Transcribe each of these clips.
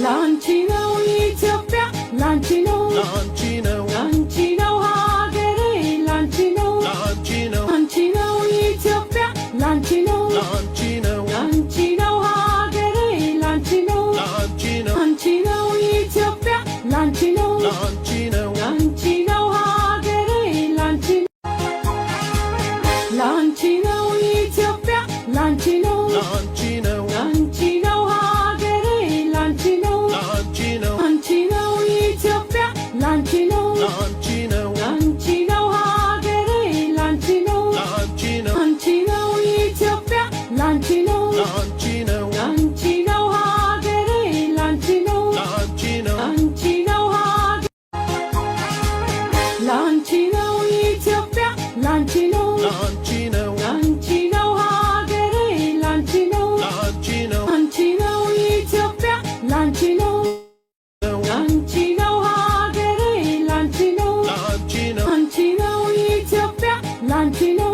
Lancino Ethiopia, Lancino, Lancino Hagere, Lancino, Lancino Ethiopia, Lancino, Lancino Hagere, Lancino, Lancino Ethiopia, Lancino, Lancino Hagere, Lancino, Lancino Ethiopia, Lancino, Lancino Hagere, Lancino, Lancino Ethiopia, Lancino, Lancino Hagere, Lancino, Lancino Ethiopia, Lancino, Lancino Hagere, Lancino, Lancino Hagere, Lancino Ethiopia, Lancino, Lancino Hagere, Lancino, Lancino Ethiopia, Lancino, Lancino Hagere, Lancino, Lancino Ethiopia, Lancino,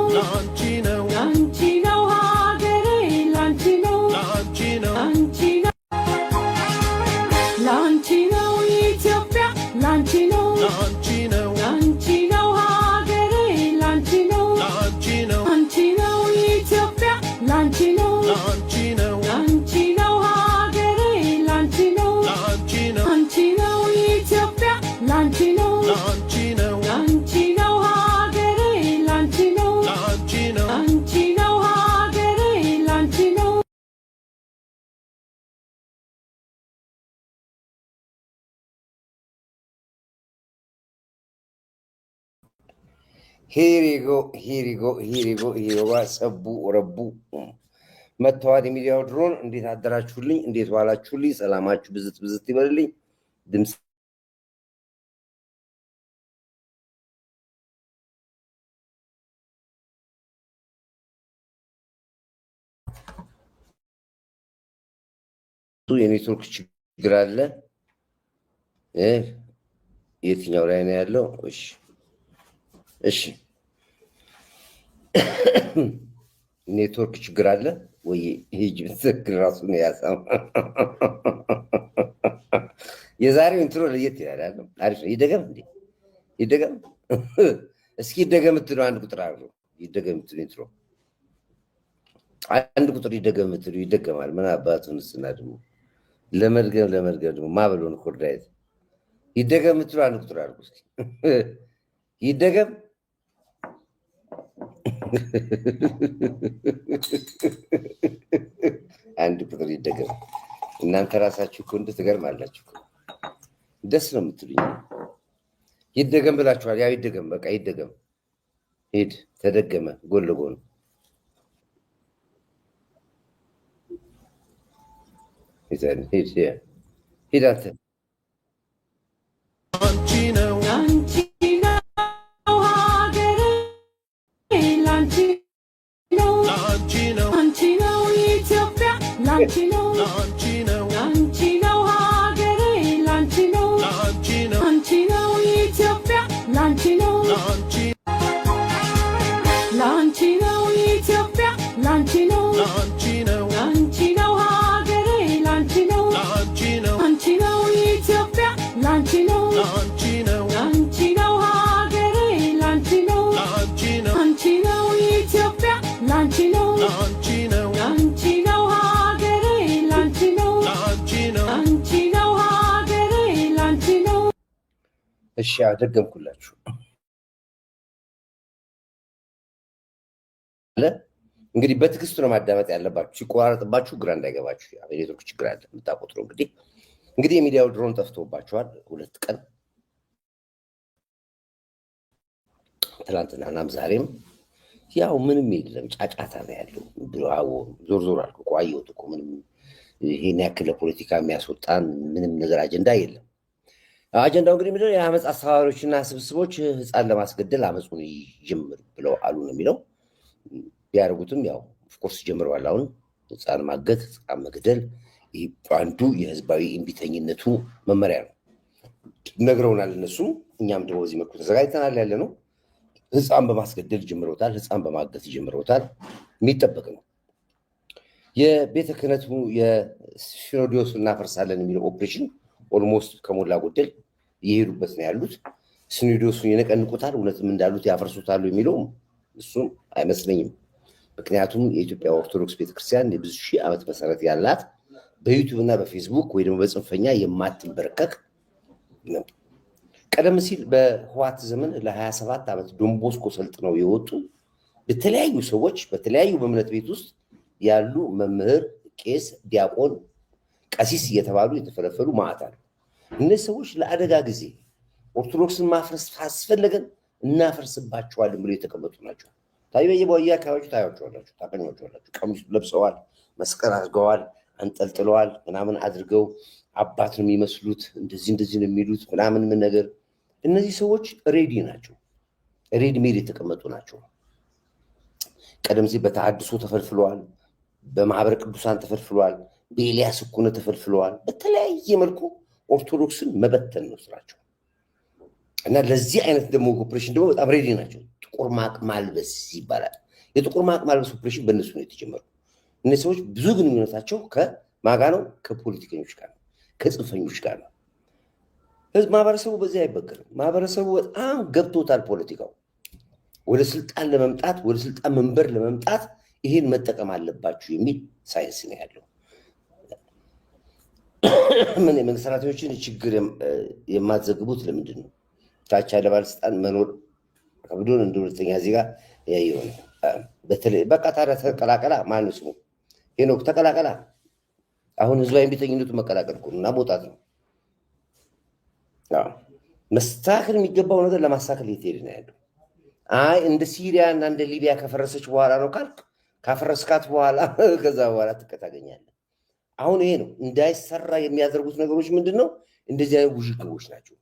Lancino Hagere, Lancino, Lancino, Lancino Ethiopia, Lancino, Lancino Hagere, Lancino, Lancino Ethiopia, Lancino, Lancino Hagere, Lancino, Lancino Ethiopia, Lancino, Lancino Hagere, Lancino, Lancino Hagere, Lancino. Here you go. ሰቡ ረቡ መተዋድ የሚዲያው ድሮን እንዴት አደራችሁልኝ? እንዴት ዋላችሁልኝ? ሰላማችሁ ብዝት ይበልልኝ። ድምጽ የኔትወርክ ችግር አለ። የትኛው ላይ ነው ያለው? እሺ ኔትወርክ ችግር አለ ወይ? ሂጅ ትክክል ራሱ ነው ያሳም። የዛሬው ኢንትሮ ለየት ይላል። አሪፍ ነው። ይደገም እስኪ ይደገም ትሉ አንድ ቁጥር አድርጉ። ይደገም ትሉ ኢንትሮ አንድ ቁጥር ይደገም ትሉ ይደገማል። ምን አባቱን እስና ደግሞ ለመድገም ደግሞ ማበሉን ኮርዳይት ይደገም ትሉ አንድ ቁጥር አድርጉ። እስኪ ይደገም አንድ ቁጥር ይደገም። እናንተ ራሳችሁ እኮ ትገርማላችሁ። ደስ ነው የምትሉኝ። ይደገም ብላችኋል። ያው ይደገም፣ በቃ ይደገም። ሂድ ተደገመ። ጎን ለጎን ሂድ አንተ Lancino, Lancino Hagere, Lancino, Lancino Ethiopia, Lancino, Lancino Ethiopia, Lancino, Lancino Hagere, Lancino, Lancino Ethiopia, Lancino, Lancino Hagere, Lancino, Lancino Ethiopia, Lancino, Lancino Hagere, Lancino, Lancino Hagere, Lancino. እሺ ደገምኩላችሁ። እንግዲህ በትክክል ነው ማዳመጥ ያለባችሁ። ሲቆራረጥባችሁ ግራ እንዳይገባችሁ። የኔትወርክ ችግር አለ የምታውቁት ነው። እንግዲህ የሚዲያው ድሮን ጠፍቶባችኋል 2 ቀን ትናንትናም ዛሬም ያው ምንም የለም፣ ጫጫታ ነው ያለው። ብራው ዞር አልኩ እኮ አየሁት እኮ ምንም ይሄን ያክል ለፖለቲካ የሚያስወጣን ምንም ነገር አጀንዳ የለም። አጀንዳው እንግዲህ ምንድነው? የአመፅ አስተባባሪዎችና ስብስቦች ህፃን ለማስገደል አመፁን ይጀምር ብለው አሉ ነው የሚለው። ቢያደርጉትም ያው ኦፍኮርስ ጀምረዋል። አሁን ህፃን ማገት፣ ህፃን መግደል ይህ አንዱ የህዝባዊ እምቢተኝነቱ መመሪያ ነው። ነግረውናል እነሱም፣ እኛም ደግሞ በዚህ መልኩ ተዘጋጅተናል ያለ ነው። ህፃን በማስገደል ጀምረውታል፣ ህፃን በማገት ጀምረውታል። የሚጠበቅ ነው። የቤተ ክህነቱ የሲኖዶሱ እናፈርሳለን የሚለው ኦፕሬሽን ኦልሞስት ከሞላ ጎደል እየሄዱበት ነው ያሉት። ሲኖዶሱን ይነቀንቁታል፣ እውነትም እንዳሉት ያፈርሱታሉ የሚለው እሱም አይመስለኝም። ምክንያቱም የኢትዮጵያ ኦርቶዶክስ ቤተክርስቲያን የብዙ ሺህ ዓመት መሰረት ያላት በዩቱብ እና በፌስቡክ ወይ ደግሞ በጽንፈኛ የማትንበረከክ ነው። ቀደም ሲል በህዋት ዘመን ለ27 ዓመት ዶንቦስኮ ሰልጥነው የወጡ በተለያዩ ሰዎች በተለያዩ በእምነት ቤት ውስጥ ያሉ መምህር፣ ቄስ፣ ዲያቆን፣ ቀሲስ እየተባሉ የተፈለፈሉ ማዕት አሉ። እነዚህ ሰዎች ለአደጋ ጊዜ ኦርቶዶክስን ማፍረስ ካስፈለገን እናፈርስባቸዋለን ብለው የተቀመጡ ናቸው። በየቦያ አካባቢ ታያቸዋላችሁ፣ ታገኟቸዋላችሁ። ቀሚስ ለብሰዋል፣ መስቀል አድርገዋል፣ አንጠልጥለዋል፣ ምናምን አድርገው አባት ነው የሚመስሉት፣ እንደዚህ ነው የሚሉት ምናምን ምን ነገር። እነዚህ ሰዎች ሬዲ ናቸው፣ ሬዲ ሜድ የተቀመጡ ናቸው። ቀደም ሲል በተሐድሶ ተፈልፍለዋል፣ በማህበረ ቅዱሳን ተፈልፍለዋል፣ በኤልያስ እኩነ ተፈልፍለዋል። በተለያየ መልኩ ኦርቶዶክስን መበተን ነው ስራቸው እና ለዚህ አይነት ደግሞ ኦፕሬሽን ደግሞ በጣም ሬዲ ናቸው። ጥቁር ማቅ ማልበስ ይባላል። የጥቁር ማቅ ማልበስ ኦፕሬሽን በእነሱ ነው የተጀመሩ። እነዚህ ሰዎች ብዙ ግንኙነታቸው ከማጋ ነው፣ ከፖለቲከኞች ጋር ነው፣ ከጽንፈኞች ጋር ነው። ህዝብ ማህበረሰቡ በዚህ አይበገርም። ማህበረሰቡ በጣም ገብቶታል ፖለቲካው። ወደ ስልጣን ለመምጣት ወደ ስልጣን መንበር ለመምጣት ይሄን መጠቀም አለባችሁ የሚል ሳይንስ ነው ያለው። ምን የመንግስት ሰራተኞችን ችግር የማትዘግቡት ለምንድን ነው? ታች ያለ ባለስልጣን መኖር ከብዶን እንደ ሁለተኛ ዜጋ ያየው ነው። በተለይ በቃ ታዲያ ተቀላቀላ፣ ማን ስሙ ሄኖክ ተቀላቀላ። አሁን ህዝባዊ እምቢተኝነቱ መቀላቀል እኮ እና መውጣት ነው። መስተካከል የሚገባው ነገር ለማስተካከል እየተሄደ ነው ያለው። አይ እንደ ሲሪያ እና እንደ ሊቢያ ከፈረሰች በኋላ ነው ካልክ ካፈረስካት በኋላ ከዛ በኋላ ትቀጣገኛለህ። አሁን ይሄ ነው እንዳይሰራ የሚያደርጉት ነገሮች ምንድን ነው? እንደዚህ አይነት ውዥግቦች ናቸው።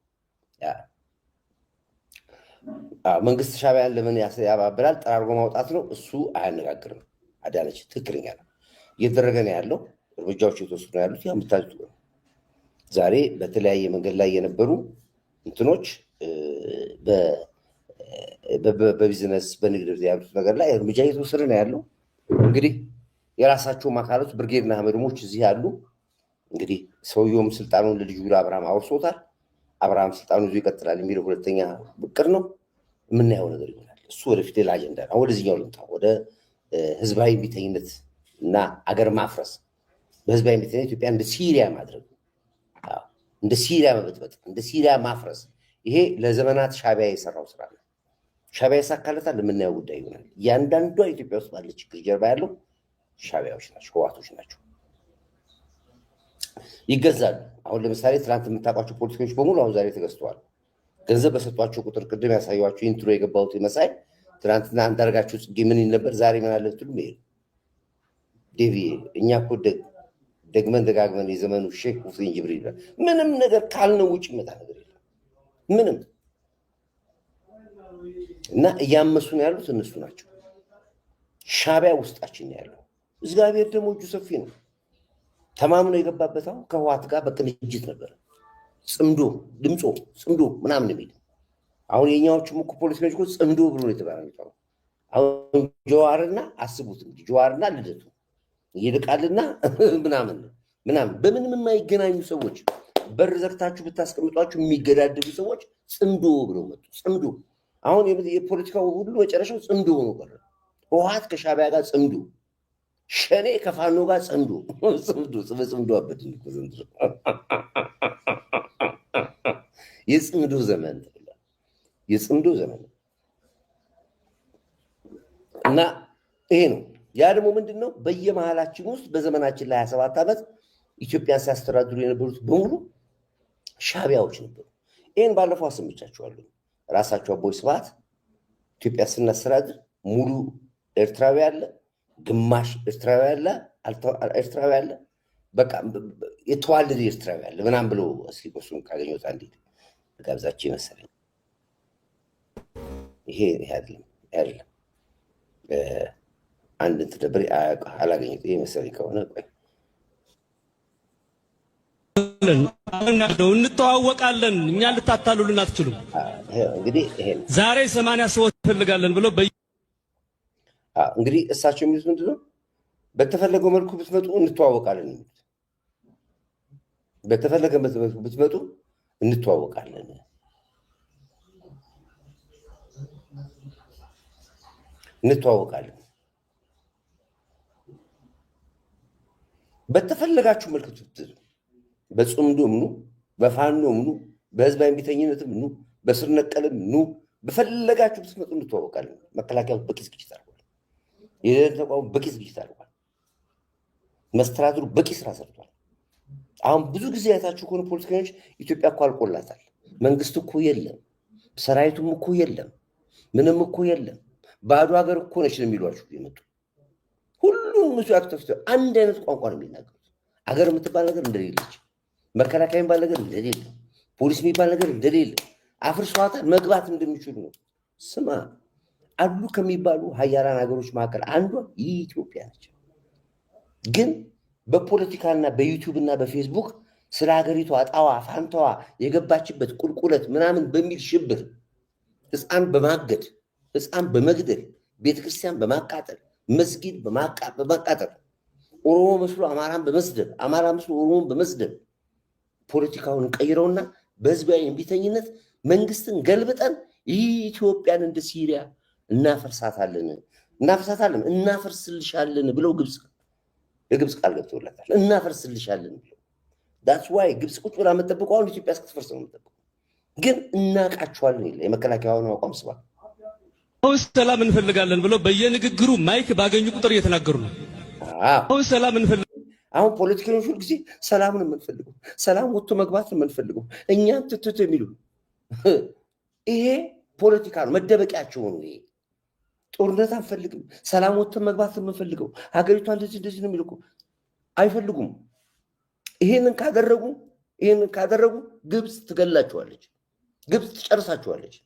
መንግስት ሻዕቢያን ለምን ያባብላል? ጠራርጎ ማውጣት ነው። እሱ አያነጋግርም። አዳነች ትክክለኛ ነው እየተደረገ ነው ያለው። እርምጃዎች የተወሰዱ ነው ያሉት። የምታዩት ነው። ዛሬ በተለያየ መንገድ ላይ የነበሩ እንትኖች በቢዝነስ በንግድ ያሉት ነገር ላይ እርምጃ እየተወሰደ ነው ያለው። እንግዲህ የራሳቸውም አካሎች ብርጌድና አመድሞች እዚህ ያሉ። እንግዲህ ሰውየውም ስልጣኑን ለልጁ ለአብርሃም አውርሶታል። አብርሃም ስልጣኑ ይዞ ይቀጥላል የሚለው ሁለተኛ ብቅር ነው። የምናየው ነገር ይሆናል። እሱ ወደፊት ሌላ አጀንዳ ነው። ወደዚህኛው ልምጣ፣ ወደ ህዝባዊ እምቢተኝነት እና አገር ማፍረስ። በህዝባዊ እምቢተኝነት ኢትዮጵያ እንደ ሲሪያ ማድረግ፣ እንደ ሲሪያ መበጥበጥ፣ እንደ ሲሪያ ማፍረስ፣ ይሄ ለዘመናት ሻዕቢያ የሰራው ስራ ነው። ሻዕቢያ ይሳካለታል፣ የምናየው ጉዳይ ይሆናል። እያንዳንዷ ኢትዮጵያ ውስጥ ባለ ችግር ጀርባ ያለው ሻዕቢያዎች ናቸው፣ ህወሓቶች ናቸው። ይገዛሉ። አሁን ለምሳሌ ትናንት የምታውቋቸው ፖለቲከኞች በሙሉ አሁን ዛሬ ተገዝተዋል። ገንዘብ በሰጧቸው ቁጥር ቅድም ያሳየኋቸው ኢንትሮ የገባሁት መሳይ ትናንትና አንዳርጋቸው ጽጌ ምን ይል ነበር? ዛሬ ምን አለ ብትሉ ይሄ ዴቪ እኛ እኮ ደግመን ደጋግመን የዘመኑ ሼክ ሁሴን ጅብሪል ምንም ነገር ካልነው ውጭ ይመጣ ነገር የለም ምንም። እና እያመሱ ነው ያሉት እነሱ ናቸው። ሻዕቢያ ውስጣችን ነው ያለው። እግዚአብሔር ደግሞ እጁ ሰፊ ነው። ተማምኖ የገባበት አሁን ከህወሓት ጋር በቅንጅት ነበር። ጽምዶ ድምፆ ጽምዶ ምናምን የሚል አሁን የኛዎቹም እኮ ፖለቲከኞች እኮ ጽምዶ ብሎ ነው የተባለው። አሁን ጀዋርና አስቡት እንግዲህ ጀዋርና ልደቱ ይልቃልና ምናምን በምንም የማይገናኙ ሰዎች በር ዘግታችሁ ብታስቀምጧችሁ የሚገዳደሉ ሰዎች ጽምዶ ብለው መጡ። ጽምዶ አሁን የፖለቲካው ሁሉ መጨረሻው ጽምዶ ሆኖ ቀረ። ህወሓት ከሻዕቢያ ጋር ጽምዶ፣ ሸኔ ከፋኖ ጋር ጽምዶ ጽምዶ አበድን እኮ ዘንድሮ የጽምዶ ዘመን የጽምዶ ዘመን እና ይሄ ነው። ያ ደግሞ ምንድን ነው? በየመሃላችን ውስጥ በዘመናችን ላይ 27 ዓመት ኢትዮጵያን ሲያስተዳድሩ የነበሩት በሙሉ ሻዕቢያዎች ነበሩ። ይህን ባለፈው አሰምቻችኋለሁ። ራሳቸው አቦይ ስብሃት ኢትዮጵያ ስናስተዳድር ሙሉ ኤርትራዊ አለ፣ ግማሽ ኤርትራዊ አለ፣ በቃ የተዋለደ ኤርትራዊ አለ ምናምን ብሎ እስኪ ቆሱን ካገኘሁት አንዴ ጋብዛቸው ይመስለኝ። ይሄ አይደለም አንድ ተደብሪ አላገኘሁት። ይሄ መሰለኝ ከሆነ ቆይ እንተዋወቃለን። እኛ ልታታሉልን አትችሉም። እንግዲህ ይሄ ዛሬ 80 ሰዎች እንፈልጋለን ብሎ እንግዲህ እሳቸው የሚሉት ምንድን ነው? በተፈለገው መልኩ ብትመጡ እንተዋወቃለን። በተፈለገ መልኩ ብትመጡ እንተዋወቃለን። በተፈለጋችሁ መልኩ በጽምዶም ኑ፣ በፋኖም ኑ፣ በህዝባዊ እምቢተኝነትም ኑ፣ በስር ነቀልም ኑ፣ በፈለጋችሁ ብትመጡ እንተዋወቃለን። መከላከያው በቂ ዝግጅት አድርጓል። የደህንነት ተቋሙ በቂ ዝግጅት አድርጓል። መስተዳድሩ በቂ ስራ ሰርቷል። አሁን ብዙ ጊዜ አይታችሁ ከሆነ ፖለቲከኞች ኢትዮጵያ እኮ አልቆላታል፣ መንግስት እኮ የለም፣ ሰራዊቱም እኮ የለም፣ ምንም እኮ የለም፣ ባዶ ሀገር እኮ ነች ነው የሚሏችሁ የመጡ ሁሉም መስዋዕት ተፍተው አንድ አይነት ቋንቋ ነው የሚናገሩት። አገር የምትባል ነገር እንደሌለች፣ መከላከያ የሚባል ነገር እንደሌለ፣ ፖሊስ የሚባል ነገር እንደሌለ፣ አፍርሷታል መግባት እንደሚችሉ ነው። ስማ አሉ ከሚባሉ ሀያላን ሀገሮች መካከል አንዷ ኢትዮጵያ ነች። ግን በፖለቲካና በዩቲዩብ እና በፌስቡክ ስለ ሀገሪቷ አጣዋ ፋንታዋ የገባችበት ቁልቁለት ምናምን በሚል ሽብር ህፃን በማገድ ህፃን በመግደል ቤተክርስቲያን በማቃጠል መስጊድ በማቃጠል ኦሮሞ መስሎ አማራን በመስደብ አማራ መስሎ ኦሮሞን በመስደብ ፖለቲካውን ቀይረውና በህዝባዊ እምቢተኝነት መንግስትን ገልብጠን ኢትዮጵያን እንደ ሲሪያ እናፈርሳታለን እናፈርስልሻለን ብለው የግብፅ ቃል ገብተውላታል። እናፈርስልሻለን ብለው ዳትስ ዋይ ግብፅ ቁጭ ብላ የምትጠብቀው አሁን ኢትዮጵያ እስክትፈርስ ነው የምትጠብቀው። ግን እናቃቸዋለን ይላል የመከላከያውን አቋም ስባ አሁን ሰላም እንፈልጋለን ብለው በየንግግሩ ማይክ ባገኙ ቁጥር እየተናገሩ ነው። አሁን ሰላም እንፈልጋለን። አሁን ፖለቲከኞች ሁሉ ጊዜ ሰላምን የምንፈልገው ሰላም ወጥቶ መግባት ነው የምንፈልገው እኛን ትትት የሚሉ ይሄ ፖለቲካ ነው፣ መደበቂያቸው ነው። ይሄ ጦርነት አንፈልግም፣ ሰላም ወጥተን መግባት ነው የምንፈልገው ሀገሪቷ እንደዚህ ነው የሚሉ አይፈልጉም። ይሄንን ካደረጉ ግብፅ ትገላቸዋለች፣ ግብፅ ትጨርሳቸዋለች።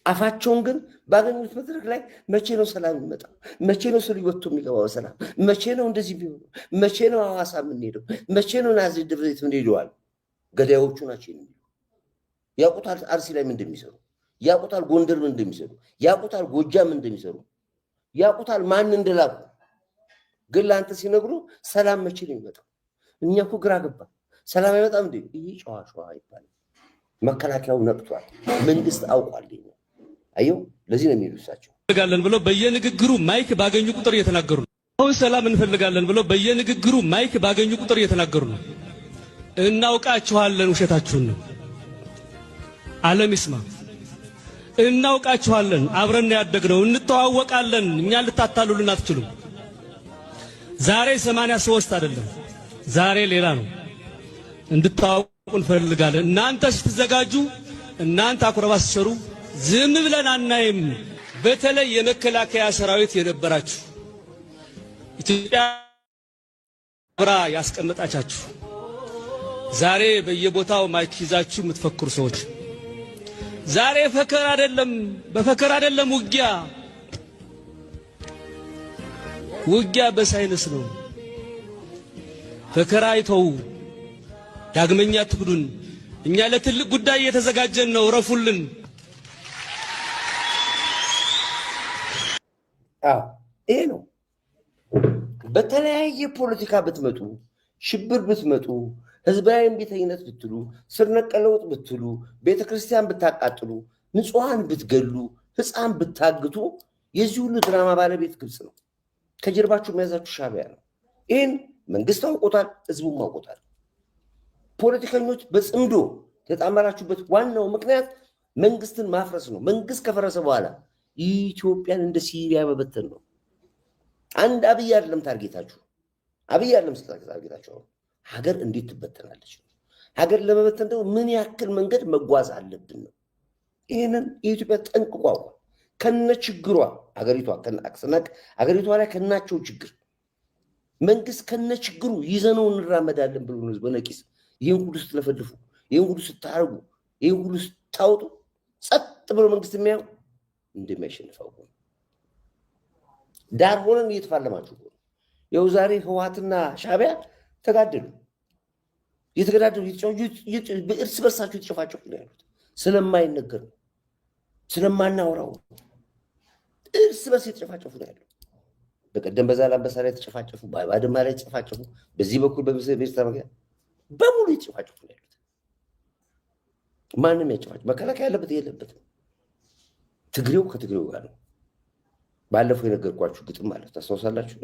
አፋቸውን ግን ባገኙት መድረክ ላይ መቼ ነው ሰላም የሚመጣው? መቼ ነው ሰው ወጥቶ የሚገባው ሰላም? መቼ ነው እንደዚህ ቢሆኑ? መቼ ነው ሐዋሳ የምንሄደው? መቼ ነው ናዝሬት ደብረ ዘይት የምንሄደዋል? ገዳዮቹ ናቸው የሚሉ ያውቁታል። አርሲ ላይ ምን እንደሚሰሩ ያውቁታል። ጎንደር ምን እንደሚሰሩ ያውቁታል። ጎጃም ምን እንደሚሰሩ ያውቁታል። ማን እንደላኩ ግን ለአንተ ሲነግሩ ሰላም መቼ ነው የሚመጣው? እኛ እኮ ግራ ገባ። ሰላም አይመጣም እንዴ? ይህ ጨዋ ይባላል። መከላከያው ነቅቷል። መንግስት አውቋል። አየው ለዚህ ነው የሚሉሳቸው እንፈልጋለን ብለው በየንግግሩ ማይክ ባገኙ ቁጥር እየተናገሩ ነው። አሁን ሰላም እንፈልጋለን ብለው በየንግግሩ ማይክ ባገኙ ቁጥር እየተናገሩ ነው። እናውቃችኋለን፣ ውሸታችሁን ነው። ዓለም ይስማ። እናውቃችኋለን፣ አብረን ያደግነው፣ እንተዋወቃለን። እኛ ልታታሉልን አትችሉም። ዛሬ 83 አይደለም፣ ዛሬ ሌላ ነው። እንድታውቁ እንፈልጋለን። እናንተ ስትዘጋጁ፣ እናንተ አኩረባ ስትሰሩ ዝም ብለን አናይም። በተለይ የመከላከያ ሰራዊት የነበራችሁ ኢትዮጵያ ብራ ያስቀመጣቻችሁ ዛሬ በየቦታው ማይክ ይዛችሁ የምትፈክሩ ሰዎች ዛሬ በፈከር አይደለም ውጊያ በሳይንስ ነው። ፈከራ አይተው ዳግመኛ ትግዱን። እኛ ለትልቅ ጉዳይ እየተዘጋጀን ነው። ረፉልን። ይሄ ነው። በተለያየ ፖለቲካ ብትመጡ፣ ሽብር ብትመጡ፣ ህዝባዊ እምቢተኝነት ብትሉ፣ ስር ነቀል ለውጥ ብትሉ፣ ቤተክርስቲያን ብታቃጥሉ፣ ንጹሐን ብትገሉ፣ ህፃን ብታግቱ፣ የዚህ ሁሉ ድራማ ባለቤት ግብፅ ነው። ከጀርባችሁ የሚያዛችሁ ሻዕቢያ ነው። ይህን መንግስት አውቆታል፣ ህዝቡም አውቆታል። ፖለቲከኞች በጽምዶ ተጣመራችሁበት ዋናው ምክንያት መንግስትን ማፍረስ ነው። መንግስት ከፈረሰ በኋላ ኢትዮጵያን እንደ ሲሪያ መበተን ነው። አንድ አብይ አይደለም ታርጌታችሁ፣ አብይ አይደለም ታርጌታችሁ። ሀገር እንዴት ትበተናለች? ሀገር ለመበተን ደግሞ ምን ያክል መንገድ መጓዝ አለብን ነው። ይህንን የኢትዮጵያ ጠንቅቋ ከነችግሯ ሀገሪቷ ላይ ከናቸው ችግር መንግስት ከነችግሩ ይዘነው እንራመዳለን ብሎ ነው በነቂስ ይህን ሁሉ ስትለፈልፉ፣ ይህን ሁሉ ስታርጉ፣ ይህን ሁሉ ስታወጡ ጸጥ ብሎ መንግስት የሚያው እንደማይሸንፈው ዳር ሆነን እየተፋለማችሁ ነው። ዛሬ ህወሓትና ሻዕቢያ ተጋደሉ። እርስ በርሳቸው የተጨፋጨፉ ነው ያሉት። ስለማይነገር ስለማናወራው እርስ በርስ የተጨፋጨፉ ነው ያሉት። በቀደም በዛላምበሳ ላይ ተጨፋጨፉ፣ ባድማ ላይ ተጨፋጨፉ፣ በዚህ በኩል በኤርትራ ምክንያት በሙሉ የተጨፋጨፉ ነው ያሉት። ማንም ያጨፋጭ መከላከያ ያለበት የለበትም። ትግሬው ከትግሬው ጋር ነው። ባለፈው የነገርኳችሁ ግጥም ማለት ታስታውሳላችሁ?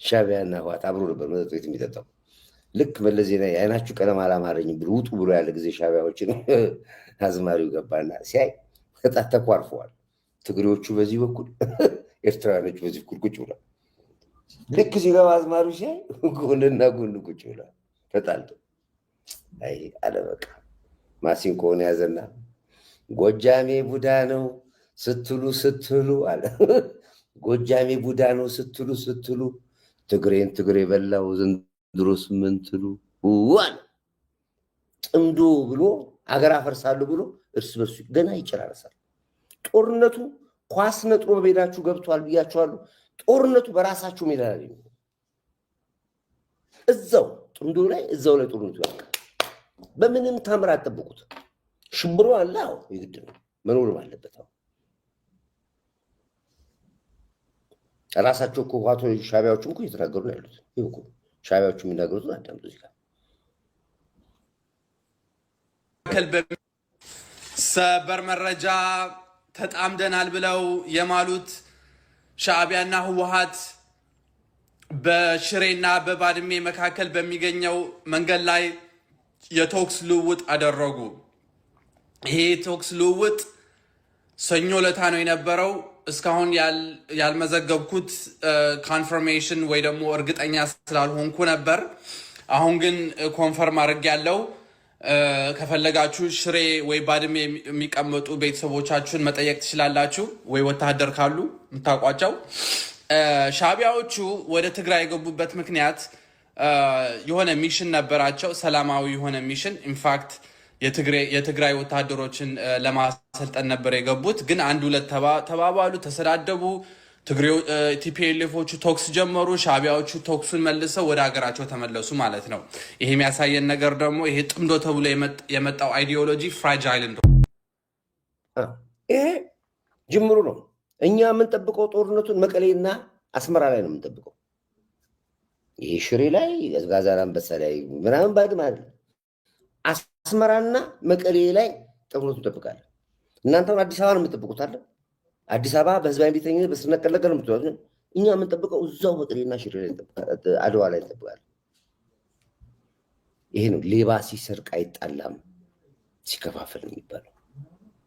ሻዕቢያና ህወሓት አብሮ ነበር መጠጥ ቤት የሚጠጣው። ልክ መለስ ዜናዊ አይናችሁ ቀለም አላማረኝም ብሎ ውጡ ብሎ ያለ ጊዜ ሻዕቢያዎችን አዝማሪው ገባና ሲያይ በጣም ተኳርፈዋል። ትግሬዎቹ በዚህ በኩል ኤርትራውያኖቹ በዚህ በኩል ቁጭ ብሏል። ልክ ሲገባ አዝማሪው ሲያይ ጎንና ጎን ቁጭ ብሏል ተጣልቶ። አይ አለበቃ ማሲንቆውን ያዘና ጎጃሜ ቡዳ ነው ስትሉ አለ። ጎጃሜ ቡዳ ነው ስትሉ ትግሬን ትግሬ በላው ዘንድሮስ ምን ትሉ አለ። ጥምዶ ብሎ አገር አፈርሳለሁ ብሎ እርስ በርሱ ገና ይጨራረሳል። ጦርነቱ ኳስ ነጥሮ በሜዳችሁ ገብቷል ብያችኋለሁ። ጦርነቱ በራሳችሁ ሜዳ ላይ ነው። እዛው ጥምዶ ላይ እዛው ላይ ጦርነቱ ያልቃል። በምንም ታምር አትጠብቁት። ሽብሩ አለ። አዎ ይግድ ነው መኖርም አለበት። አዎ ራሳቸው እኮ ህወሓቶች ሻዕቢያዎችም እኮ እየተናገሩ ነው ያሉት። ይሄ እኮ ሻዕቢያዎቹ የሚናገሩትን አዳምጡ። እዚህ ጋር ሰበር መረጃ ተጣምደናል ብለው የማሉት ሻዕቢያና ህወሓት በሽሬና በባድሜ መካከል በሚገኘው መንገድ ላይ የተኩስ ልውውጥ አደረጉ። ይሄ ተኩስ ልውውጥ ሰኞ ለታ ነው የነበረው። እስካሁን ያልመዘገብኩት ኮንፈርሜሽን ወይ ደግሞ እርግጠኛ ስላልሆንኩ ነበር። አሁን ግን ኮንፈርም አድርግ ያለው ከፈለጋችሁ ሽሬ ወይ ባድሜ የሚቀመጡ ቤተሰቦቻችሁን መጠየቅ ትችላላችሁ፣ ወይ ወታደር ካሉ የምታውቋቸው። ሻዕቢያዎቹ ወደ ትግራይ የገቡበት ምክንያት የሆነ ሚሽን ነበራቸው፣ ሰላማዊ የሆነ ሚሽን። ኢንፋክት የትግራይ ወታደሮችን ለማሰልጠን ነበር የገቡት። ግን አንድ ሁለት ተባባሉ፣ ተሰዳደቡ። ቲፒኤልኤፎቹ ቶክስ ጀመሩ። ሻዕቢያዎቹ ቶክሱን መልሰው ወደ ሀገራቸው ተመለሱ ማለት ነው። ይሄ የሚያሳየን ነገር ደግሞ ይሄ ጥምዶ ተብሎ የመጣው አይዲዮሎጂ ፍራጃይል እንደሆነ ይሄ ጅምሩ ነው። እኛ የምንጠብቀው ጦርነቱን መቀሌና አስመራ ላይ ነው የምንጠብቀው። ይሄ ሽሬ ላይ ጋዛላምበሳ ላይ ምናምን ባድማ አይደለም። አስመራና መቀሌ ላይ ጦርነቱን እንጠብቃለን። እናንተውን አዲስ አበባ ነው የምትጠብቁት አለ። አዲስ አበባ በህዝባዊ ቤተኝነት በስነቀል ነገር ነው የምትጠብቁት። እኛ የምንጠብቀው እዛው መቀሌና ሽሬ ላይ አድዋ ላይ እንጠብቃለን። ይሄ ነው ሌባ ሲሰርቅ አይጣላም ሲከፋፈል የሚባለው።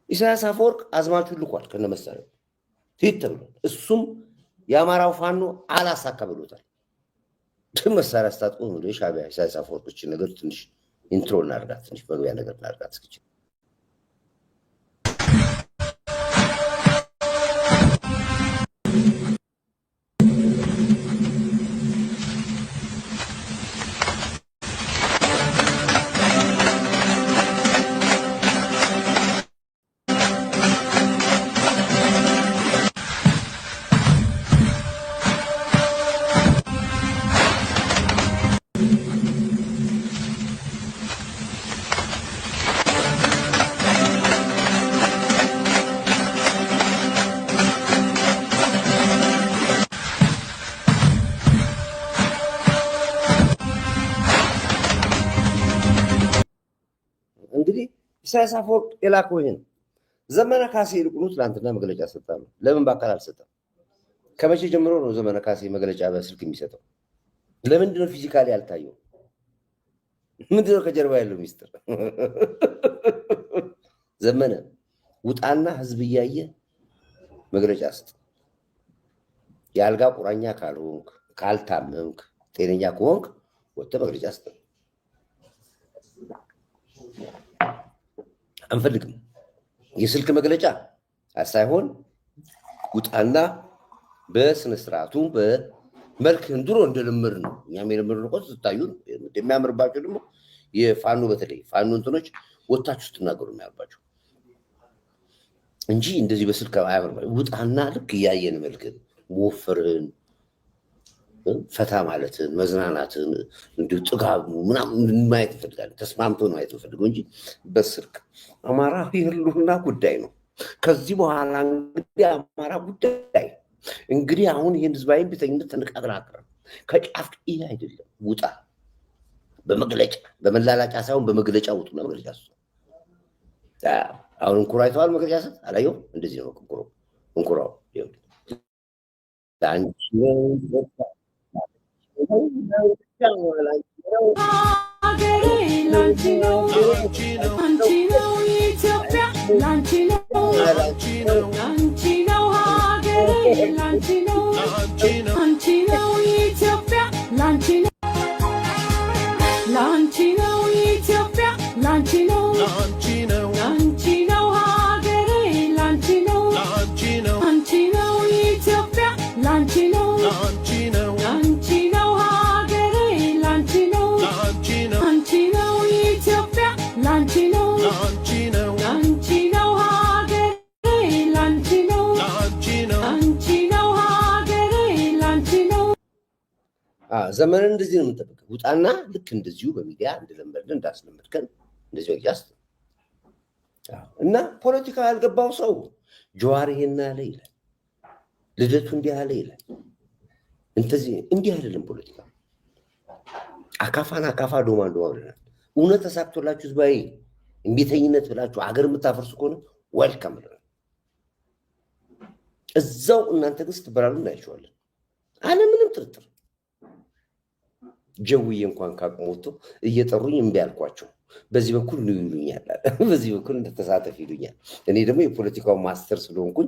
ኢሳያስ አፈወርቅ አዝማቹን ልኳል ከነ መሳሪያው ትይት ተብሏል። እሱም የአማራው ፋኖ አላሳካ ብሎታል። መሳሪያ ስታጥቁ ነው የሻዕቢያ ኢሳያስ አፈወርቅ ነገር ትንሽ ኢንትሮ እናድርጋት፣ ትንሽ መግቢያ ነገር እናድርጋት እስኪ። እንግዲህ ኢሳያስ አፈወርቅ የላከው ይሄ ነው። ዘመነ ካሴ ይልቁኑ ትናንትና መግለጫ ሰጣሉ። ለምን በአካል አልሰጠም? ከመቼ ጀምሮ ነው ዘመነ ካሴ መግለጫ በስልክ የሚሰጠው? ለምንድነው ፊዚካሊ ያልታየው? ምንድነው ከጀርባ ያለው ሚስጥር? ዘመነ ውጣና ህዝብ እያየ መግለጫ ስጥ። የአልጋ ቁራኛ ካልሆንክ፣ ካልታመምክ፣ ጤነኛ ከሆንክ ወጥተህ መግለጫ ስጥ። አንፈልግም የስልክ መግለጫ ሳይሆን ውጣና በስነ ስርዓቱ በመልክህን ድሮ እንደልምር ነው። እኛም የልምር ነው ስታዩ የሚያምርባቸው ደግሞ የፋኖ በተለይ ፋኖ እንትኖች ወታችሁ ስትናገሩ የሚያምርባቸው እንጂ እንደዚህ በስልክ አያምርባቸው። ውጣና ልክ እያየን መልክህን መወፈርህን፣ ፈታ ማለትን፣ መዝናናትን እንዲሁ ጥጋቡ ምናምን ማየት እንፈልጋለን። ተስማምቶ ነው ማየት እንፈልገው እንጂ በስልክ አማራ የህልውና ጉዳይ ነው። ከዚህ በኋላ እንግዲህ አማራ ጉዳይ እንግዲህ አሁን ይህን ህዝባዊ ቢተኝነት ተነቃቅራቅራል ከጫፍ ይሄ አይደለም ውጣ በመግለጫ በመላላጫ ሳይሆን በመግለጫ ውጡና መግለጫ ሰጡ። አሁን እንኩራ አይተዋል መግለጫ ሰጥ አላየው እንደዚህ ነው እንኩራው ይኸው አንቺ ዘመን እንደዚህ ነው የምንጠብቀው። ውጣና ልክ እንደዚሁ በሚዲያ እንደለመድን እንዳስለመድከን እንደዚሁ ያስ እና ፖለቲካ ያልገባው ሰው ጀዋር ይሄን አለ ይላል፣ ልደቱ እንዲህ አለ ይላል። እንዲህ አይደለም ፖለቲካ። አካፋን አካፋ ዶማን ዶማ ብለናል። እውነት ተሳክቶላችሁ ህዝባዊ እምቢተኝነት ብላችሁ አገር የምታፈርሱ ከሆነ ዌልካም ብለናል። እዛው እናንተ ግን ስትበላሉ እናያቸዋለን አለምንም ጥርጥር። ጀውዬ እንኳን ካቅሞቶ እየጠሩኝ እምቢ አልኳቸው። በዚህ በኩል ነው ይሉኛል፣ በዚህ በኩል እንደተሳተፍ ይሉኛል። እኔ ደግሞ የፖለቲካው ማስተር ስለሆንኩኝ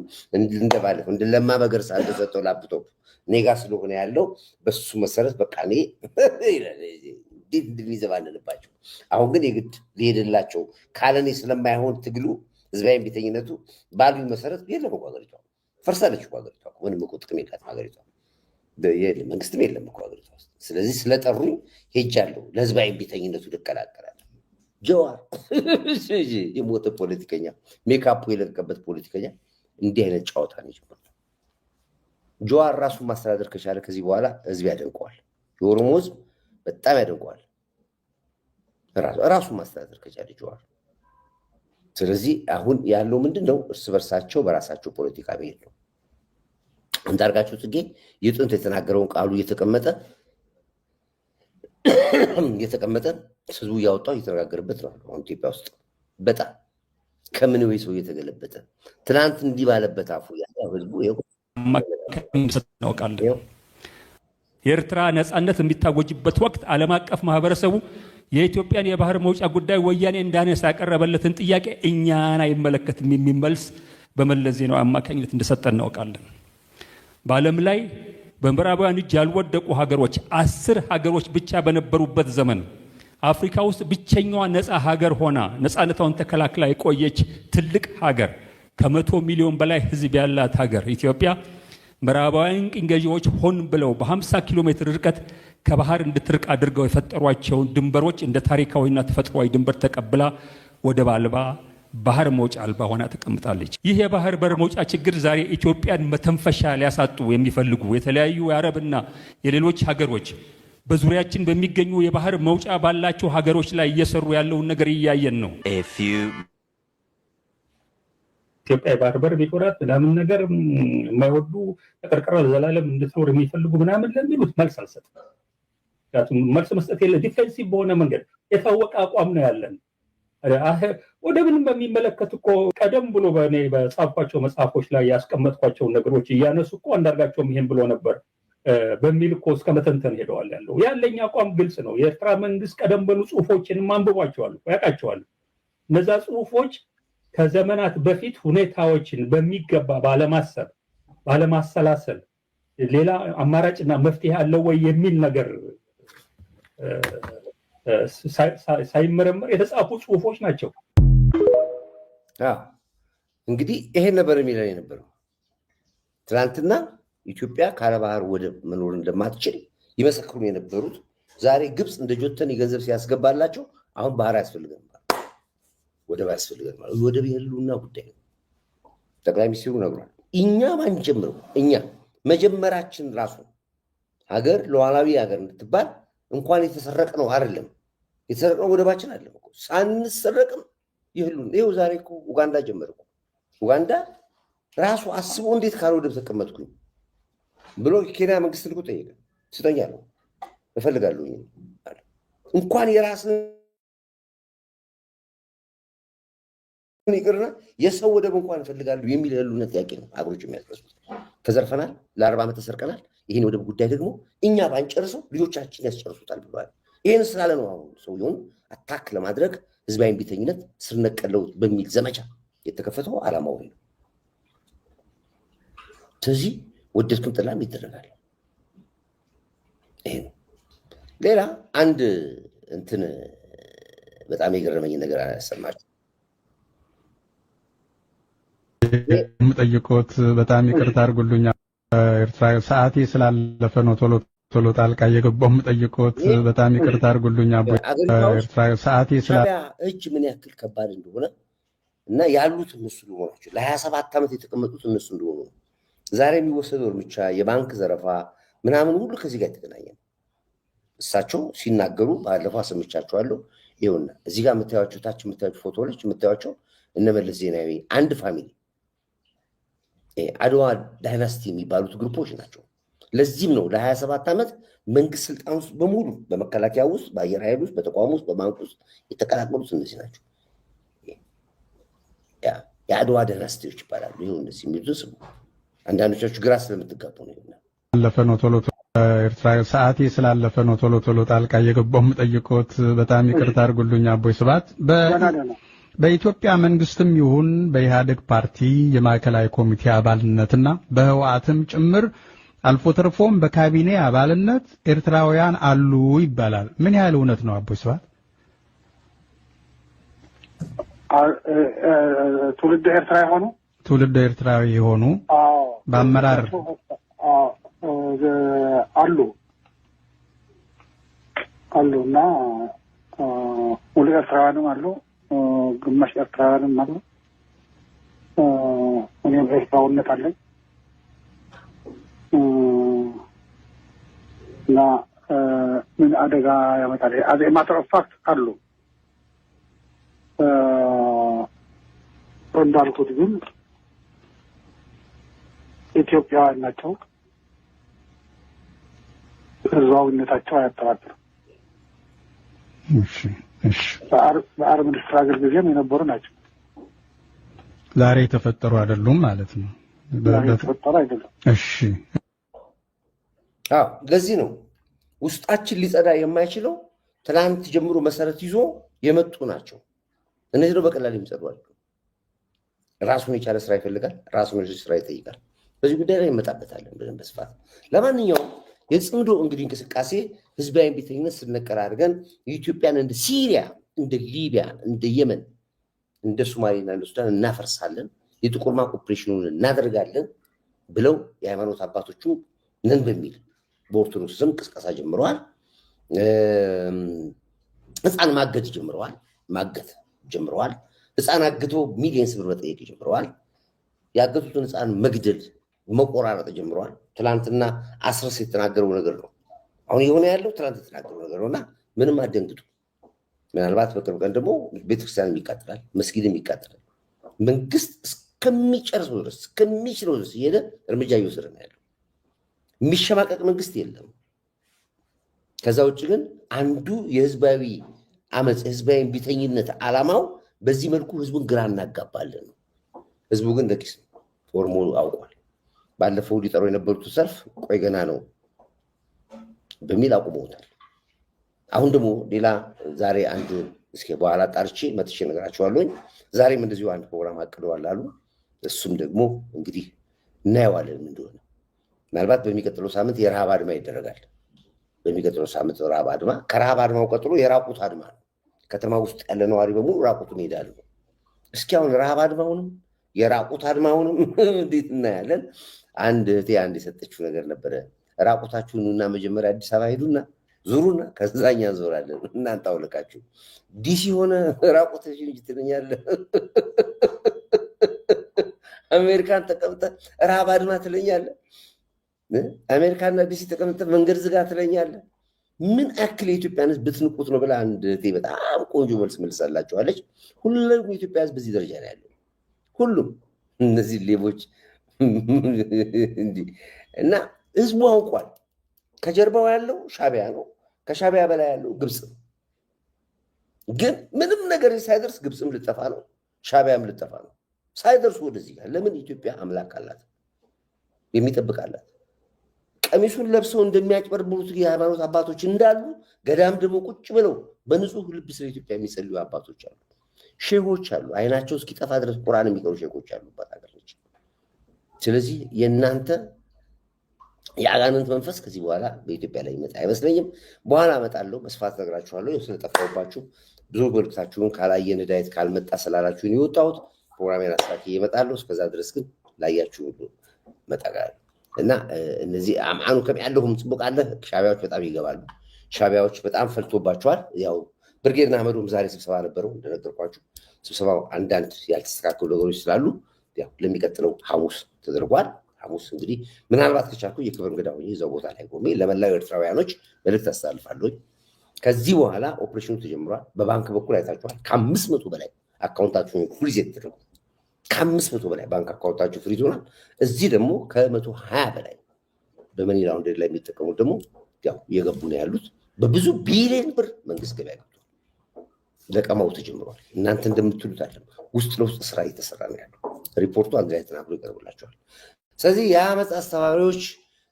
እንደባለፈው እንደለማ በገርሳ እንደሰጠው ላፕቶፕ እኔ ጋር ስለሆነ ያለው በሱ መሰረት በቃ እኔ እንድንይዘባልንባቸው። አሁን ግን የግድ ሊሄድላቸው ካለኔ ስለማይሆን ትግሉ ህዝባዊ እምቢተኝነቱ ባሉኝ መሰረት የለም እኮ ሀገሪቷ ፈርሳለች እኮ ሀገሪቷ ምንም እኮ ጥቅም የላትም ሀገሪቷ መንግስትም የለም እኮ ሀገሪቷ ውስጥ። ስለዚህ ስለጠሩኝ ሄጃለሁ፣ ለህዝባዊ እምቢተኝነቱ ልቀላቀላለሁ። ጀዋር የሞተ ፖለቲከኛ ሜካፑ የለቀቀበት ፖለቲከኛ እንዲህ አይነት ጨዋታ ነው የጀመረው። ጀዋር ራሱን ማስተዳደር ከቻለ ከዚህ በኋላ ህዝብ ያደንቀዋል። የኦሮሞ ህዝብ በጣም ያደንቀዋል ራሱን ማስተዳደር ከቻለ ጀዋር። ስለዚህ አሁን ያለው ምንድነው? እርስ በርሳቸው በራሳቸው ፖለቲካ መሄድ ነው። አንዳርጋቸው ጽጌ የጥንት የተናገረውን ቃሉ እየተቀመጠ ህዝቡ እያወጣው እየተነጋገርበት ነው። አሁን ኢትዮጵያ ውስጥ በጣም ከምን ወይ ሰው እየተገለበጠ ትናንት እንዲህ ባለበት አፉ ህዝቡ እናውቃለን። የኤርትራ ነፃነት የሚታወጅበት ወቅት ዓለም አቀፍ ማህበረሰቡ የኢትዮጵያን የባህር መውጫ ጉዳይ ወያኔ እንዳነሳ ያቀረበለትን ጥያቄ እኛን አይመለከትም የሚል መልስ በመለስ ዜናዊ አማካኝነት እንደሰጠ እናውቃለን። በዓለም ላይ በምዕራባውያን እጅ ያልወደቁ ሀገሮች 10 ሀገሮች ብቻ በነበሩበት ዘመን አፍሪካ ውስጥ ብቸኛዋ ነፃ ሀገር ሆና ነፃነቷን ተከላክላ የቆየች ትልቅ ሀገር ከ100 ሚሊዮን በላይ ህዝብ ያላት ሀገር ኢትዮጵያ ምዕራባውያን ቅኝ ገዢዎች ሆን ብለው በ50 ኪሎ ሜትር ርቀት ከባህር እንድትርቅ አድርገው የፈጠሯቸውን ድንበሮች እንደ ታሪካዊና ተፈጥሯዊ ድንበር ተቀብላ ወደብ አልባ ባህር መውጫ አልባ ሆና ተቀምጣለች። ይህ የባህር በር መውጫ ችግር ዛሬ ኢትዮጵያን መተንፈሻ ሊያሳጡ የሚፈልጉ የተለያዩ የአረብና የሌሎች ሀገሮች በዙሪያችን በሚገኙ የባህር መውጫ ባላቸው ሀገሮች ላይ እየሰሩ ያለውን ነገር እያየን ነው። ኢትዮጵያ የባህር በር ቢኖራት ምናምን ነገር የማይወዱ ተቀርቅራ ለዘላለም እንድትኖር የሚፈልጉ ምናምን ለሚሉት መልስ አልሰጥም። ምክንያቱም መልስ መስጠት የለ ዲፌንሲቭ በሆነ መንገድ የታወቀ አቋም ነው ያለን። ወደብን በሚመለከት እኮ ቀደም ብሎ በእኔ በጻፍኳቸው መጽሐፎች ላይ ያስቀመጥኳቸውን ነገሮች እያነሱ እኮ አንዳርጋቸውም ይሄን ብሎ ነበር በሚል እኮ እስከ መተንተን ሄደዋል። ያለው ያለኝ አቋም ግልጽ ነው። የኤርትራ መንግስት ቀደም ብሎ ጽሁፎችንም አንብቧቸዋል፣ ያውቃቸዋል። እነዛ ጽሁፎች ከዘመናት በፊት ሁኔታዎችን በሚገባ ባለማሰብ ባለማሰላሰል ሌላ አማራጭና መፍትሄ አለው ወይ የሚል ነገር ሳይመረመር የተጻፉ ጽሁፎች ናቸው። እንግዲህ ይሄን ነበር የሚለን የነበረው። ትናንትና ኢትዮጵያ ካለ ባህር ወደብ መኖር እንደማትችል ይመሰክሩ የነበሩት ዛሬ ግብፅ እንደ ጆተን የገንዘብ ሲያስገባላቸው አሁን ባህር ያስፈልገን ወደብ ያስፈልገን ማለት ወደብ የህልውና ጉዳይ ነው። ጠቅላይ ሚኒስትሩ ነግሯል። እኛ ባንጀምረው እኛ መጀመራችን ራሱ ሀገር ሉዓላዊ ሀገር እንድትባል እንኳን የተሰረቀ ነው አይደለም የተሰረቀው ወደባችን አይደለም እኮ ሳንሰረቅም ይህሉን ይኸው ዛሬ እኮ ኡጋንዳ ጀመረ እኮ ኡጋንዳ ራሱ አስቦ እንዴት ካለ ወደብ ተቀመጥኩኝ ብሎ ኬንያ መንግስት ልኮ ጠየቀ። ስጠኛ ነው እፈልጋለሁ እንኳን የራስን ይቅርና የሰው ወደብ እንኳን እፈልጋለሁ የሚል ያሉነት ጥያቄ ነው አገሮች የሚያስነሱት። ተዘርፈናል፣ ለ40 ዓመት ተሰርቀናል። ይህን ወደብ ጉዳይ ደግሞ እኛ ባንጨርሰው ልጆቻችን ያስጨርሱታል ብለዋል። ይህን ስላለ ነው አሁን ሰውየውን አታክ ለማድረግ ህዝባዊ እምቢተኝነት ስር ነቀል ለውጥ በሚል ዘመቻ የተከፈተው ዓላማው ነው። ስለዚህ ወደድክም ጥላም ይደረጋል። ይሄ ነው። ሌላ አንድ እንትን በጣም የገረመኝ ነገር አያሰማችሁ የምጠይቆት በጣም ይቅርታ አድርጉልኝ። ኤርትራ ሰዓቴ ስላለፈ ነው ቶሎ ጣልቃ እየገባሁ የምጠይቆት በጣም ይቅርታ አድርጉልኝ። ኤርትራ ሰዓቴ እጅ ምን ያክል ከባድ እንደሆነ እና ያሉት እነሱ እንደሆናቸው ለ27 ዓመት የተቀመጡት እነሱ እንደሆኑ ዛሬ የሚወሰደው እርምጃ የባንክ ዘረፋ ምናምን ሁሉ ከዚህ ጋር የተገናኘ ነው። እሳቸው ሲናገሩ ባለፈው አሰምቻቸዋለሁ። ይኸውና እዚህ ጋር የምታዩቸው ታች የምታዩቸው ፎቶዎች የምታዩቸው እነ መለስ ዜናዊ አንድ ፋሚሊ አድዋ ዳይናስቲ የሚባሉት ግሩፖች ናቸው። ለዚህም ነው ለ27 ዓመት መንግስት ስልጣን ውስጥ በሙሉ በመከላከያ ውስጥ፣ በአየር ኃይል ውስጥ፣ በተቋም ውስጥ፣ በባንክ ውስጥ የተቀላቀሉት እነዚህ ናቸው። የአድዋ ዳይናስቲዎች ይባላሉ። ይኸው እነዚህ የሚሉት ስሙ። አንዳንዶቻችሁ ግራ ስለምትጋቡ ነው። ስላለፈ ነው ኤርትራ ሰዓቴ ስላለፈ ነው ቶሎ ጣልቃ እየገባሁ የምጠይቆት በጣም ይቅርታ አድርጉልኝ። አቦይ ስብሐት በኢትዮጵያ መንግስትም ይሁን በኢህአዴግ ፓርቲ የማዕከላዊ ኮሚቴ አባልነትና በህወሓትም ጭምር አልፎ ተርፎም በካቢኔ አባልነት ኤርትራውያን አሉ ይባላል። ምን ያህል እውነት ነው አቦይ ስብሐት? ትውልድ ኤርትራዊ የሆኑ በአመራር አሉና ሙሉ ኤርትራውያንም አሉ፣ ግማሽ ኤርትራውያንም አሉ። እኔም ኤርትራዊነት አለኝ እና ምን አደጋ ያመጣል? አዜ ማተር ኦፍ ፋክት አሉ። እንዳልኩት ግን ኢትዮጵያውያን ናቸው። ህዝባዊነታቸው አያጠራጥርም። በአረብ ስትራግል ጊዜም የነበሩ ናቸው። ዛሬ የተፈጠሩ አይደሉም ማለት ነው። የተፈጠሩ አይደሉም። እሺ፣ ለዚህ ነው ውስጣችን ሊጸዳ የማይችለው ትናንት ጀምሮ መሰረት ይዞ የመጡ ናቸው። እነዚህ ነው በቀላል የሚጸዱ አይደሉም። ራሱን የቻለ ስራ ይፈልጋል። ራሱን የቻለ ስራ ይጠይቃል። በዚህ ጉዳይ ላይ እንመጣበታለን ብለን በስፋት። ለማንኛውም የጽምዶ እንግዲህ እንቅስቃሴ ህዝባዊ እምቢተኝነት ስንነቀር አድርገን የኢትዮጵያን እንደ ሲሪያ፣ እንደ ሊቢያ፣ እንደ የመን፣ እንደ ሶማሌና እንደ ሱዳን እናፈርሳለን፣ የጥቁር ማቅ ኦፕሬሽኑን እናደርጋለን ብለው የሃይማኖት አባቶቹ ነን በሚል በኦርቶዶክስ ስም ቅስቀሳ ጀምረዋል። ህፃን ማገት ጀምረዋል። ህፃን አግቶ ሚሊየንስ ብር መጠየቅ ጀምረዋል። ያገቱትን ህፃን መግደል መቆራረጥ ጀምረዋል። ትላንትና አስረስ የተናገረው ነገር ነው አሁን የሆነ ያለው ትላንት የተናገረው ነገር ነውና ምንም አደንግጡ። ምናልባት በቅርብ ቀን ደግሞ ቤተክርስቲያን ይቃጠላል፣ መስጊድም ይቃጠላል። መንግስት እስከሚጨርሰው ድረስ እስከሚችለው ድረስ እየሄደ እርምጃ እየወሰደ ነው ያለው። የሚሸማቀቅ መንግስት የለም። ከዛ ውጭ ግን አንዱ የህዝባዊ አመፅ የህዝባዊ እምቢተኝነት ዓላማው በዚህ መልኩ ህዝቡን ግራ እናጋባለን ነው። ህዝቡ ግን ደቂስ ነው፣ ፎርሙሉ አውቋል። ባለፈው ሊጠሩ የነበሩት ሰልፍ ቆይ ገና ነው በሚል አቁመውታል። አሁን ደግሞ ሌላ ዛሬ አንድ እስኪ በኋላ ጣርቼ መጥቼ ነገራቸዋለሁ። ዛሬም እንደዚሁ አንድ ፕሮግራም አቅደዋል አሉ። እሱም ደግሞ እንግዲህ እናየዋለን እንደሆነ። ምናልባት በሚቀጥለው ሳምንት የረሃብ አድማ ይደረጋል። በሚቀጥለው ሳምንት ረሃብ አድማ፣ ከረሃብ አድማው ቀጥሎ የራቁት አድማ ነው። ከተማ ውስጥ ያለ ነዋሪ በሙሉ ራቁቱን ይሄዳሉ። እስኪ አሁን ረሃብ አድማውንም የራቁት አድማውንም እንዴት እናያለን? አንድ እህቴ አንድ የሰጠችው ነገር ነበረ። ራቁታችሁንና መጀመሪያ አዲስ አበባ ሄዱና ዙሩና ከዛኛ ዞራለን። እናንተ አውልቃችሁ ዲሲ ሆነ ራቁትሽን እንጂ ትለኛለህ። አሜሪካን ተቀምጠ ረሃብ አድማ ትለኛለህ። አሜሪካና ዲሲ ተቀምጠ መንገድ ዝጋ ትለኛለህ። ምን ያክል የኢትዮጵያን ሕዝብ ብትንቁት ነው ብላ አንድ እህቴ በጣም ቆንጆ መልስ መልሳላችኋለች። ሁሉም የኢትዮጵያ ሕዝብ በዚህ ደረጃ ነው ያለው። ሁሉም እነዚህ ሌቦች እንዲህ እና ህዝቡ አውቋል። ከጀርባው ያለው ሻቢያ ነው። ከሻቢያ በላይ ያለው ግብጽ ነው። ግን ምንም ነገር ሳይደርስ ግብጽም ልጠፋ ነው፣ ሻቢያም ልጠፋ ነው። ሳይደርሱ ወደዚህ ጋር ለምን ኢትዮጵያ አምላክ አላት፣ የሚጠብቃላት። ቀሚሱን ለብሰው እንደሚያጭበረብሩት የሃይማኖት አባቶች እንዳሉ ገዳም ደግሞ ቁጭ ብለው በንጹህ ልብ ስለ ኢትዮጵያ የሚጸልዩ አባቶች አሉ፣ ሼሆች አሉ። አይናቸው እስኪጠፋ ድረስ ቁርአን የሚቀሩ ሼሆች አሉባት ሀገር ነች። ስለዚህ የእናንተ የአጋንንት መንፈስ ከዚህ በኋላ በኢትዮጵያ ላይ ይመጣ አይመስለኝም። በኋላ እመጣለሁ፣ በስፋት እነግራችኋለሁ። ስለጠፋሁባችሁ ብዙ መልክታችሁን ካላየን ዳይት ካልመጣ ስላላችሁን የወጣሁት ፕሮግራሜን አሳኪ እመጣለሁ። እስከዛ ድረስ ግን ላያችሁ ሁሉ መጣጋለሁ እና እነዚህ አማኑ ከሚያለሁም ጽቡቃለ ሻቢያዎች በጣም ይገባሉ። ሻቢያዎች በጣም ፈልቶባቸዋል። ያው ብርጌድና አህመዱም ዛሬ ስብሰባ ነበረው እንደነገርኳችሁ። ስብሰባው አንዳንድ ያልተስተካከሉ ነገሮች ስላሉ ያው ለሚቀጥለው ሐሙስ ተደርጓል። ሐሙስ እንግዲህ ምናልባት ከቻልኩ የክብር እንግዳ ሆኜ እዛው ቦታ ላይ ቆሜ ለመላው ኤርትራውያኖች መልእክት አስተላልፋለሁ። ከዚህ በኋላ ኦፕሬሽኑ ተጀምሯል። በባንክ በኩል አይታችኋል። ከ500 በላይ አካውንታችሁን ፍሪዝ የተደረጉ ከ500 በላይ ባንክ አካውንታችሁ ፍሪዝ ሆኗል። እዚህ ደግሞ ከ120 በላይ በመኒ ላውንደሪ ላይ የሚጠቀሙት ደግሞ ያው እየገቡ ነው ያሉት። በብዙ ቢሊዮን ብር መንግስት ገበያ ገብቷል። ለቀማው ተጀምሯል። እናንተ እንደምትሉት አይደለም፣ ውስጥ ለውስጥ ስራ እየተሰራ ነው ያለው። ሪፖርቱ አንድ ላይ ተናግሮ ይቀርብላቸዋል። ስለዚህ የአመፅ አስተባባሪዎች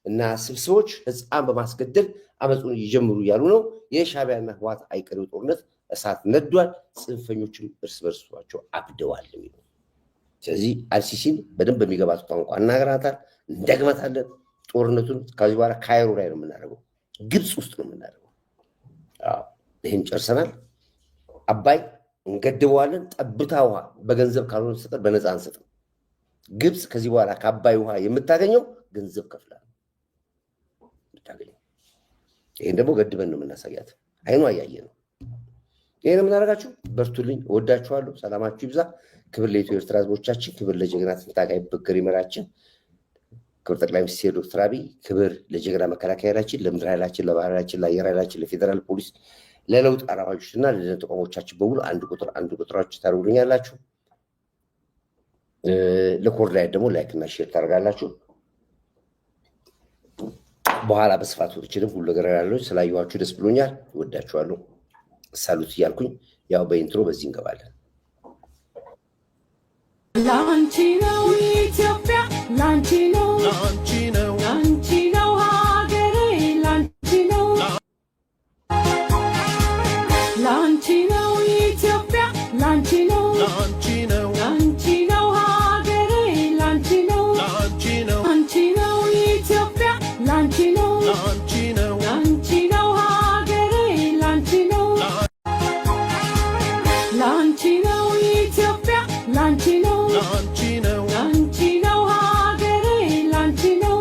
እና ስብስቦች ህፃን በማስገደል አመፁን ይጀምሩ እያሉ ነው። የሻቢያና ህወሓት አይቀሬው ጦርነት እሳት ነዷል። ጽንፈኞችም እርስ በርሳቸው አብደዋል የሚሉ ስለዚህ አልሲሲን በደንብ በሚገባት ቋንቋ እናገራታል፣ እንደግመታለን። ጦርነቱን ከዚህ በኋላ ካይሮ ላይ ነው የምናደርገው፣ ግብፅ ውስጥ ነው የምናደርገው። ይህን ጨርሰናል። አባይ እንገድበዋለን። ጠብታ ውሃ በገንዘብ ካልሆነ በስተቀር በነፃ አንሰጥም። ግብፅ ከዚህ በኋላ ከአባይ ውሃ የምታገኘው ገንዘብ ከፍላ የምታገኘው። ይህን ደግሞ ገድበን ነው የምናሳያት። አይኗ እያየ ነው። ይህን የምናደርጋችሁ በርቱልኝ። እወዳችኋለሁ። ሰላማችሁ ይብዛ። ክብር ለኢትዮ ኤርትራ ህዝቦቻችን፣ ክብር ለጀግና ትንታጋይ በገር ይመራችን፣ ክብር ጠቅላይ ሚኒስትር ዶክተር አብይ፣ ክብር ለጀግና መከላከያ ኃይላችን፣ ለምድር ኃይላችን፣ ለባህር ኃይላችን፣ ለአየር ኃይላችን፣ ለፌዴራል ፖሊስ፣ ለለውጥ አራማጆችና ለደህንነት ተቋሞቻችን በሙሉ አንድ ቁጥራችሁ ታደርጉልኛላችሁ። ለኮርድ ላይ ደግሞ ላይክ እና ሼር ታደርጋላችሁ። በኋላ በስፋት ወጥቼንም ሁሉ ነገር ያለው ስላየኋችሁ ደስ ብሎኛል። እወዳችኋለሁ። ሳሉት እያልኩኝ ያው በኢንትሮ በዚህ እንገባለን። ላንቺ ነው ኢትዮጵያ፣ ላንቺ ነው ላንቺ ነው ሀገሬ፣ ላንቺ ነው ላንቺ ነው ኢትዮጵያ፣ ላንቺ ነው ላንቺ ነው ሀገሬ፣ ላንቺ ነው አንቺ ነው ኢትዮጵያ፣ ላንቺ ነው ላንቺ ነው ሀገሬ፣ ላንቺ ነው ላንቺ ነው ኢትዮጵያ፣ ላንቺ ነው ላንቺ ነው ሀገሬ፣ ላንቺ ነው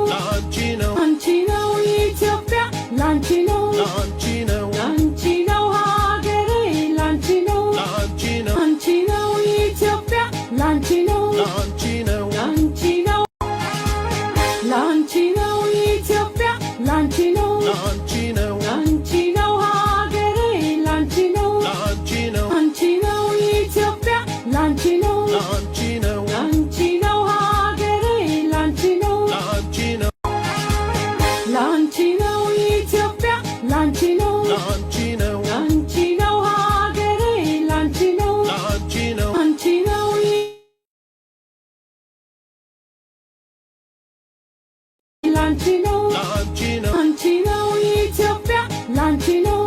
አንቺ ነው ኢትዮጵያ፣ ላንቺ ነው ላንቺ ነው ሀገሬ፣ ላንቺ ነው አንቺ ነው ኢትዮጵያ፣ ላንቺ ነው ላንቺ ነው ላንቺ ነው ኢትዮጵያ፣ ላንቺ ነው ላንቺ ነው ሀገሬ፣ ላንቺ ነው አንቺ ነው ኢትዮጵያ፣ ላንቺ ነው ላንቺ ነው ሀገሬ፣ ላንቺ ነው ላንቺ ነው ኢትዮጵያ፣ ላንቺ ነው ላንቺ ነው ሀገሬ፣ ላንቺ ነው አንቺ ነው ላንቺ ነው አንቺ ነው ኢትዮጵያ፣ ላንቺ ነው